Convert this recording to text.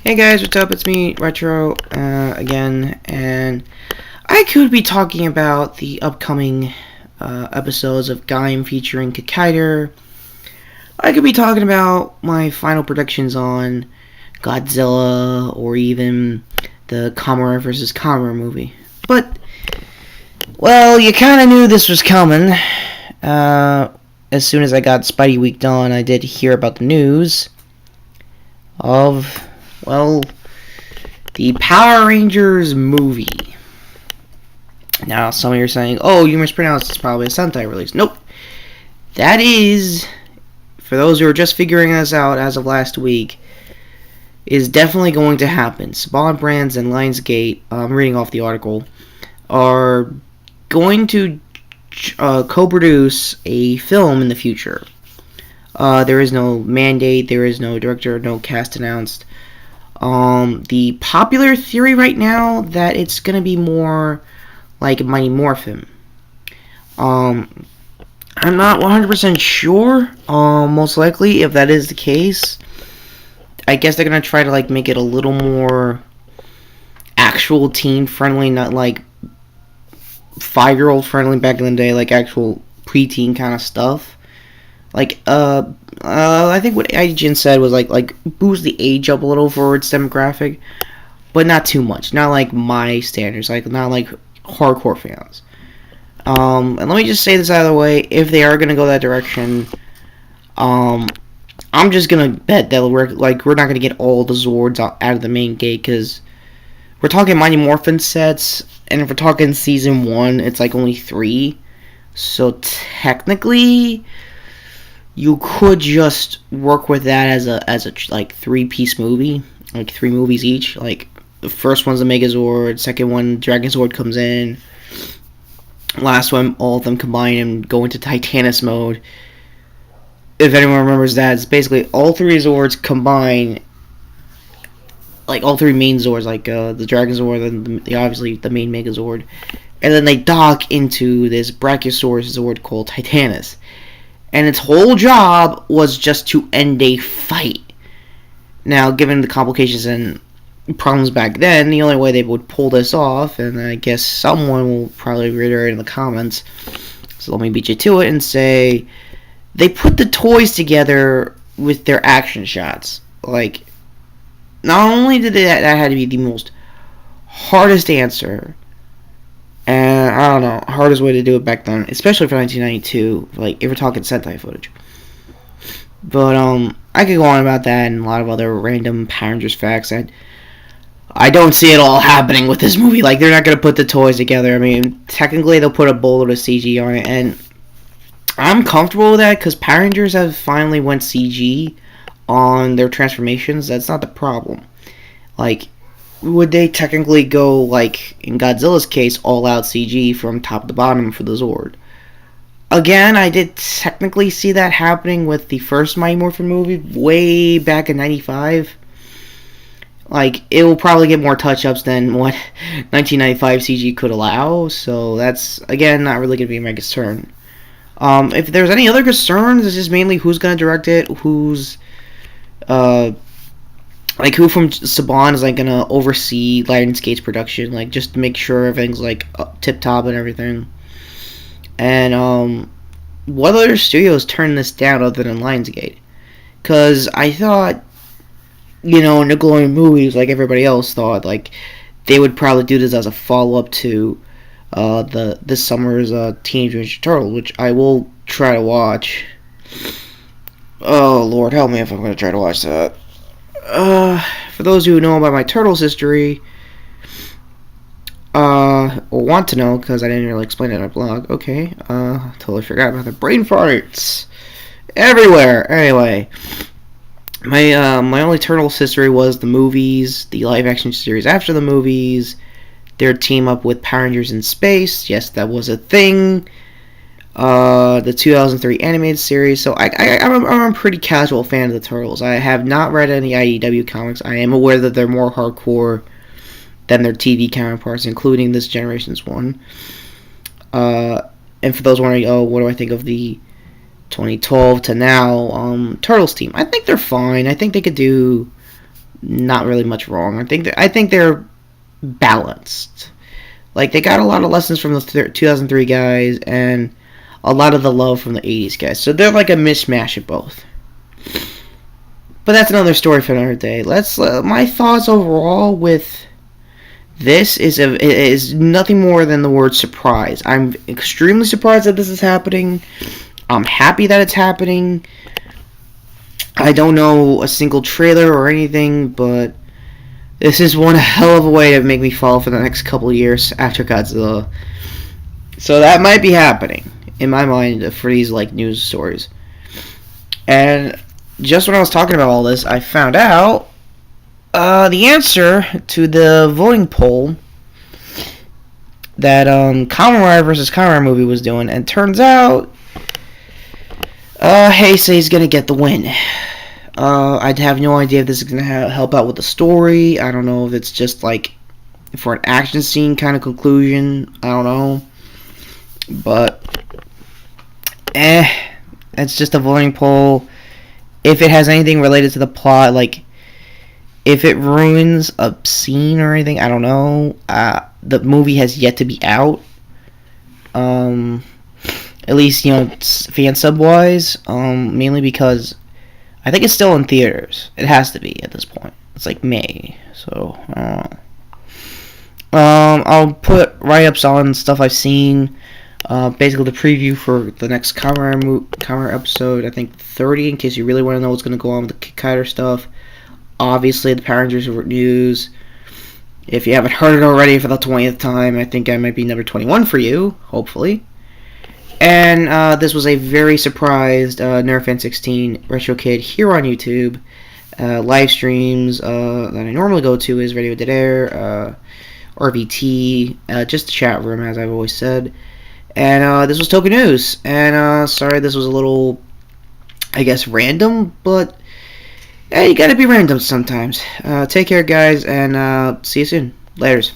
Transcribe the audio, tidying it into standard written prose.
Hey guys, what's up? It's me, Retro, again, and I could be talking about the upcoming episodes of Gaim featuring Kikaider. I could be talking about my final predictions on Godzilla, or even the Kamara vs. Kamara movie. But, well, you kind of knew this was coming. As soon as I got Spidey Week done, I did hear about the news of, well, the Power Rangers movie. Now, some of you are saying, oh, you mispronounced, it's probably a Sentai release. Nope. That is, for those who are just figuring this out as of last week, is definitely going to happen. Saban Brands and Lionsgate, I'm reading off the article, are going to co-produce a film in the future. There is no mandate, there is no director, no cast announced. The popular theory right now that it's gonna be more like Mighty Morphin. I'm not 100% sure. Most likely, if that is the case, I guess they're gonna try to like make it a little more actual teen friendly, not like 5-year-old friendly back in the day, like actual preteen kind of stuff. Like, I think what Agent said was like boost the age up a little for its demographic, but not too much. Not like my standards, like not like hardcore fans. And let me just say this out of the way: if they are gonna go that direction, I'm just gonna bet that we're not gonna get all the Zords out of the main gate, because we're talking Mighty Morphin sets, and if we're talking season 1, it's like only 3. So technically, you could just work with that as a like 3-piece movie, like 3 movies each. Like the first one's the Megazord, second one Dragon Zord comes in, last one all of them combine and go into Titanus mode. If anyone remembers that, it's basically all 3 Zords combine, like all 3 main Zords, like the Dragon Zord and obviously the main Megazord, and then they dock into this Brachiosaurus Zord called Titanus. And its whole job was just to end a fight. Now, given the complications and problems back then, the only way they would pull this off, and I guess someone will probably reiterate in the comments, so let me beat you to it and say, they put the toys together with their action shots. Like, not only did that had to be the most hardest answer, and I don't know, hardest way to do it back then, especially for 1992, like, if we're talking Sentai footage. But, I could go on about that and a lot of other random Power Rangers facts. I don't see it all happening with this movie. Like, they're not going to put the toys together. I mean, technically, they'll put a boatload of CG on it, and I'm comfortable with that, because Power Rangers have finally went CG on their transformations. That's not the problem. Like, would they technically go, like, in Godzilla's case, all-out CG from top to bottom for the Zord? Again, I did technically see that happening with the first Mighty Morphin movie way back in 95. Like, it will probably get more touch-ups than what 1995 CG could allow, so that's, again, not really going to be my concern. If there's any other concerns, it's just mainly who's going to direct it, who's, like, who from Saban is, like, gonna oversee Lionsgate's production, like, just to make sure everything's, like, tip-top and everything. And, what other studios turned this down other than Lionsgate? Because I thought, you know, Nickelodeon movies, like everybody else thought, like, they would probably do this as a follow-up to, this summer's, Teenage Mutant Ninja Turtles, which I will try to watch. Oh, Lord, help me if I'm gonna try to watch that. For those who know about my Turtles history, or want to know, because I didn't really explain it in my blog, okay, totally forgot about the brain farts everywhere. Anyway, my only Turtles history was the movies, the live-action series after the movies, their team up with Power Rangers in space, yes, that was a thing, the 2003 animated series. So I'm a pretty casual fan of the Turtles. I have not read any IDW comics. I am aware that they're more hardcore than their TV counterparts, including this generation's one. And for those wondering, oh, what do I think of the 2012 to now Turtles team? I think they're fine. I think they could do not really much wrong. I think they're balanced. Like, they got a lot of lessons from the 2003 guys and a lot of the love from the 80s guys. So they're like a mishmash of both. But that's another story for another day. My thoughts overall with this is nothing more than the word surprise. I'm extremely surprised that this is happening. I'm happy that it's happening. I don't know a single trailer or anything, but this is one hell of a way to make me fall for the next couple of years after Godzilla. So that might be happening in my mind for these like news stories. And just when I was talking about all this, I found out the answer to the voting poll that Kamen Rider vs. Kamen Rider movie was doing, and turns out Heisei's gonna get the win. I'd have no idea if this is gonna help out with the story. I don't know if it's just like for an action scene kind of conclusion. I don't know, but it's just a voting poll. If it has anything related to the plot, like if it ruins a scene or anything, I don't know. The movie has yet to be out. At least, fan sub wise. Mainly because I think it's still in theaters. It has to be at this point. It's like May, so I don't know. I'll put write-ups on stuff I've seen. Basically the preview for the next Kamen episode, I think 30, in case you really want to know what's going to go on with the Kaider stuff. Obviously, the Power Rangers news. If you haven't heard it already for the 20th time, I think I might be number 21 for you, hopefully. And this was a very surprised Nerfan 16 Retro Kid here on YouTube. Live streams that I normally go to is Radio Dead Air, RVT, just a chat room, as I've always said. And this was Toku News. And sorry this was a little, I guess, random, but you gotta be random sometimes. Take care, guys, and see you soon. Laters.